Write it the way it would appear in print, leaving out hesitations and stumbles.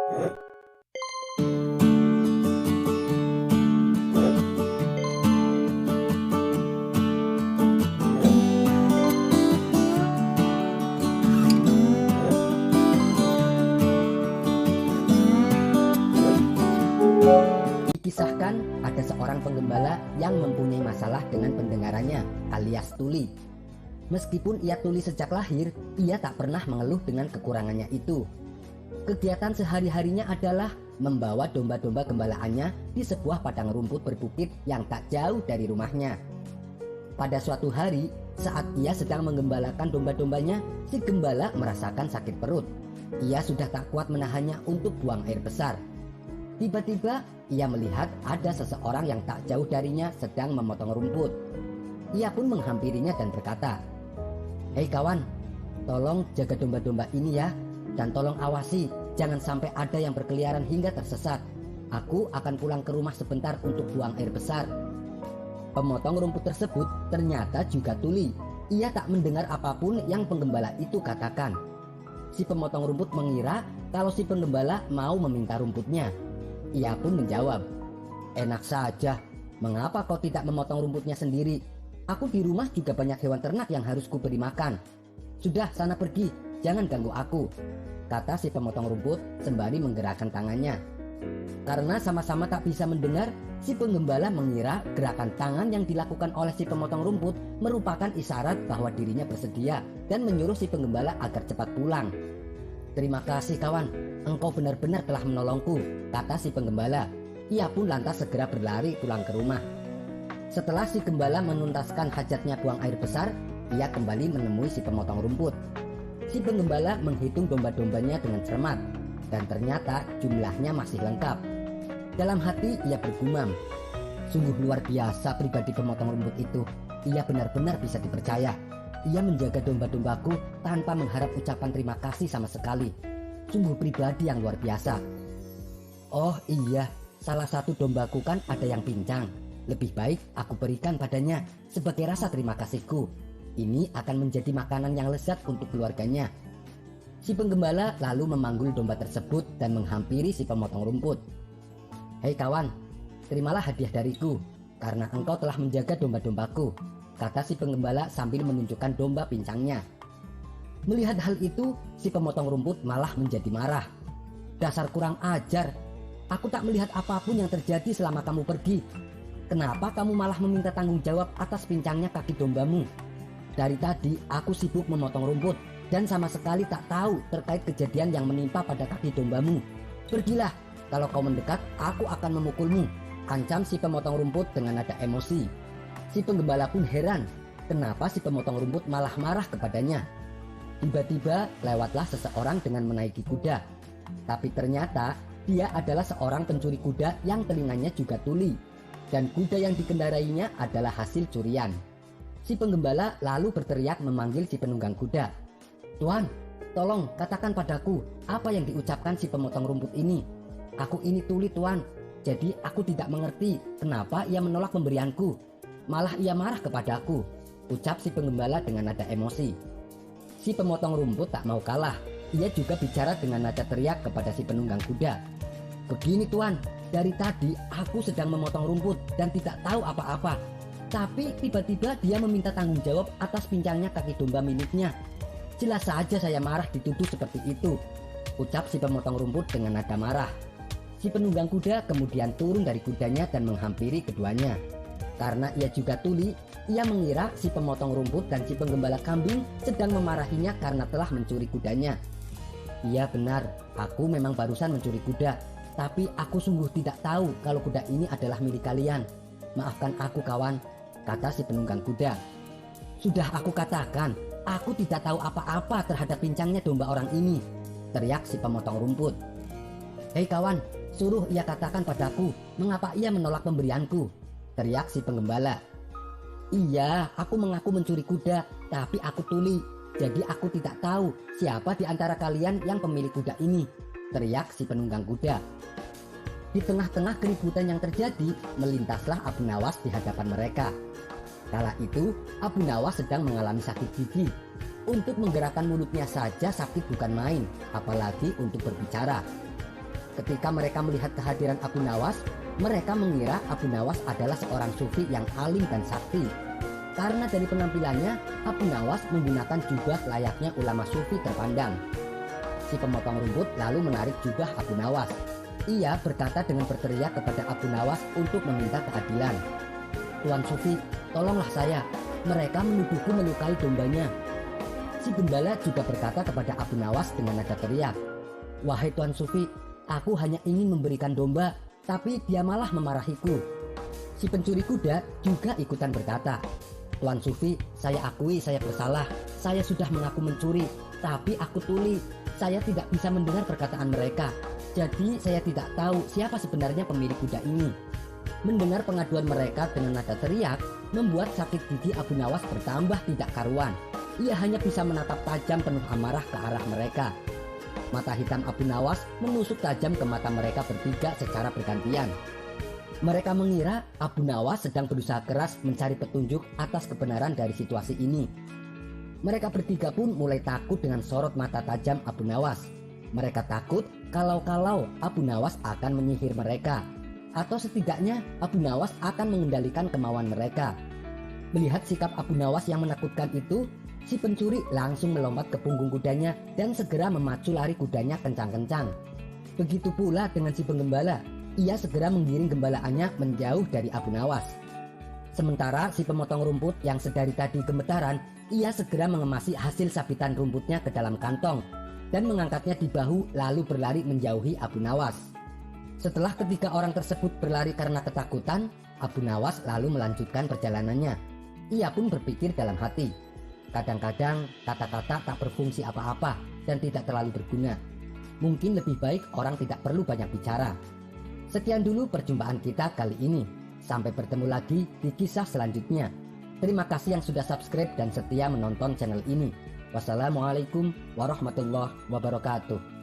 Dikisahkan ada seorang penggembala yang mempunyai masalah dengan pendengarannya alias tuli. Meskipun ia tuli sejak lahir, ia tak pernah mengeluh dengan kekurangannya itu. Kegiatan sehari-harinya adalah membawa domba-domba gembalaannya di sebuah padang rumput berbukit yang tak jauh dari rumahnya. Pada suatu hari, saat ia sedang menggembalakan domba-dombanya, si gembala merasakan sakit perut. Ia sudah tak kuat menahannya untuk buang air besar. Tiba-tiba ia melihat ada seseorang yang tak jauh darinya sedang memotong rumput. Ia pun menghampirinya dan berkata, "Hei kawan, tolong jaga domba-domba ini ya, dan tolong awasi jangan sampai ada yang berkeliaran hingga tersesat. Aku akan pulang ke rumah sebentar untuk buang air besar." Pemotong rumput tersebut ternyata juga tuli. Ia tak mendengar apapun yang penggembala itu katakan. Si pemotong rumput mengira kalau si penggembala mau meminta rumputnya. Ia pun menjawab, "Enak saja, mengapa kau tidak memotong rumputnya sendiri? Aku di rumah juga banyak hewan ternak yang harus kuberi makan. Sudah, sana pergi, jangan ganggu aku," kata si pemotong rumput sembari menggerakkan tangannya. Karena sama-sama tak bisa mendengar, si penggembala mengira gerakan tangan yang dilakukan oleh si pemotong rumput merupakan isyarat bahwa dirinya bersedia dan menyuruh si penggembala agar cepat pulang. "Terima kasih kawan, engkau benar-benar telah menolongku," kata si penggembala. Ia pun lantas segera berlari pulang ke rumah. Setelah si gembala menuntaskan hajatnya buang air besar, ia kembali menemui si pemotong rumput. Si penggembala menghitung domba-dombanya dengan cermat, dan ternyata jumlahnya masih lengkap. Dalam hati ia bergumam, "Sungguh luar biasa pribadi pemotong rumput itu. Ia benar-benar bisa dipercaya. Ia menjaga domba-dombaku tanpa mengharap ucapan terima kasih sama sekali. Sungguh pribadi yang luar biasa. Oh iya, salah satu dombaku kan ada yang pincang. Lebih baik aku berikan padanya sebagai rasa terima kasihku. Ini akan menjadi makanan yang lezat untuk keluarganya." Si penggembala lalu memanggul domba tersebut dan menghampiri si pemotong rumput. "Hei kawan, terimalah hadiah dariku karena engkau telah menjaga domba-dombaku," kata si penggembala sambil menunjukkan domba pincangnya. Melihat hal itu, si pemotong rumput malah menjadi marah. "Dasar kurang ajar, aku tak melihat apapun yang terjadi selama kamu pergi. Kenapa kamu malah meminta tanggung jawab atas pincangnya kaki dombamu? Dari tadi aku sibuk memotong rumput dan sama sekali tak tahu terkait kejadian yang menimpa pada kaki dombamu. Pergilah, kalau kau mendekat aku akan memukulmu," ancam si pemotong rumput dengan nada emosi. Si penggembala pun heran, kenapa si pemotong rumput malah marah kepadanya. Tiba-tiba lewatlah seseorang dengan menaiki kuda. Tapi ternyata dia adalah seorang pencuri kuda yang telinganya juga tuli. Dan kuda yang dikendarainya adalah hasil curian. Si penggembala lalu berteriak memanggil si penunggang kuda. "Tuan, tolong katakan padaku apa yang diucapkan si pemotong rumput ini. Aku ini tuli tuan, jadi aku tidak mengerti kenapa ia menolak pemberianku. Malah ia marah kepadaku," ucap si penggembala dengan nada emosi. Si pemotong rumput tak mau kalah. Ia juga bicara dengan nada teriak kepada si penunggang kuda. "Begini tuan, dari tadi aku sedang memotong rumput dan tidak tahu apa-apa. Tapi tiba-tiba dia meminta tanggung jawab atas pincangnya kaki domba miliknya. Jelas saja saya marah dituduh seperti itu," ucap si pemotong rumput dengan nada marah. Si penunggang kuda kemudian turun dari kudanya dan menghampiri keduanya. Karena ia juga tuli, ia mengira si pemotong rumput dan si penggembala kambing sedang memarahinya karena telah mencuri kudanya. "Iya benar, aku memang barusan mencuri kuda, tapi aku sungguh tidak tahu kalau kuda ini adalah milik kalian. Maafkan aku kawan," kata si penunggang kuda. "Sudah aku katakan, aku tidak tahu apa-apa terhadap pincangnya domba orang ini," teriak si pemotong rumput. "Hei kawan, suruh ia katakan padaku mengapa ia menolak pemberianku," teriak si penggembala. "Iya, aku mengaku mencuri kuda, tapi aku tuli. Jadi aku tidak tahu siapa di antara kalian yang pemilik kuda ini," teriak si penunggang kuda. Di tengah-tengah keributan yang terjadi, melintaslah Abu Nawas di hadapan mereka. Kala itu, Abu Nawas sedang mengalami sakit gigi. Untuk menggerakkan mulutnya saja sakit bukan main, apalagi untuk berbicara. Ketika mereka melihat kehadiran Abu Nawas, mereka mengira Abu Nawas adalah seorang sufi yang alim dan sakti. Karena dari penampilannya, Abu Nawas menggunakan jubah layaknya ulama sufi terpandang. Si pemotong rumput lalu menarik jubah Abu Nawas. Ia berkata dengan berteriak kepada Abu Nawas untuk meminta keadilan. "Tuan Sufi, tolonglah saya. Mereka menuduhku melukai dombanya." Si gembala juga berkata kepada Abu Nawas dengan nada teriak, "Wahai Tuan Sufi, aku hanya ingin memberikan domba, tapi dia malah memarahiku." Si pencuri kuda juga ikutan berkata, "Tuan Sufi, saya akui saya bersalah. Saya sudah mengaku mencuri, tapi aku tuli. Saya tidak bisa mendengar perkataan mereka. Jadi saya tidak tahu siapa sebenarnya pemilik kuda ini." Mendengar pengaduan mereka dengan nada teriak, membuat sakit gigi Abu Nawas bertambah tidak karuan. Ia hanya bisa menatap tajam penuh amarah ke arah mereka. Mata hitam Abu Nawas menusuk tajam ke mata mereka bertiga secara bergantian. Mereka mengira Abu Nawas sedang berusaha keras mencari petunjuk atas kebenaran dari situasi ini. Mereka bertiga pun mulai takut dengan sorot mata tajam Abu Nawas. Mereka takut kalau Abu Nawas akan menyihir mereka, atau setidaknya Abu Nawas akan mengendalikan kemauan mereka. Melihat sikap Abu Nawas yang menakutkan itu, si pencuri langsung melompat ke punggung kudanya dan segera memacu lari kudanya kencang-kencang. Begitu pula dengan si penggembala, ia segera menggiring gembalaannya menjauh dari Abu Nawas. Sementara si pemotong rumput yang sedari tadi gemetaran, ia segera mengemasi hasil sabitan rumputnya ke dalam kantong dan mengangkatnya di bahu lalu berlari menjauhi Abu Nawas. Setelah ketiga orang tersebut berlari karena ketakutan, Abu Nawas lalu melanjutkan perjalanannya. Ia pun berpikir dalam hati, kadang-kadang kata-kata tak berfungsi apa-apa dan tidak terlalu berguna. Mungkin lebih baik orang tidak perlu banyak bicara. Sekian dulu perjumpaan kita kali ini. Sampai bertemu lagi di kisah selanjutnya. Terima kasih yang sudah subscribe dan setia menonton channel ini. Wassalamualaikum warahmatullahi wabarakatuh.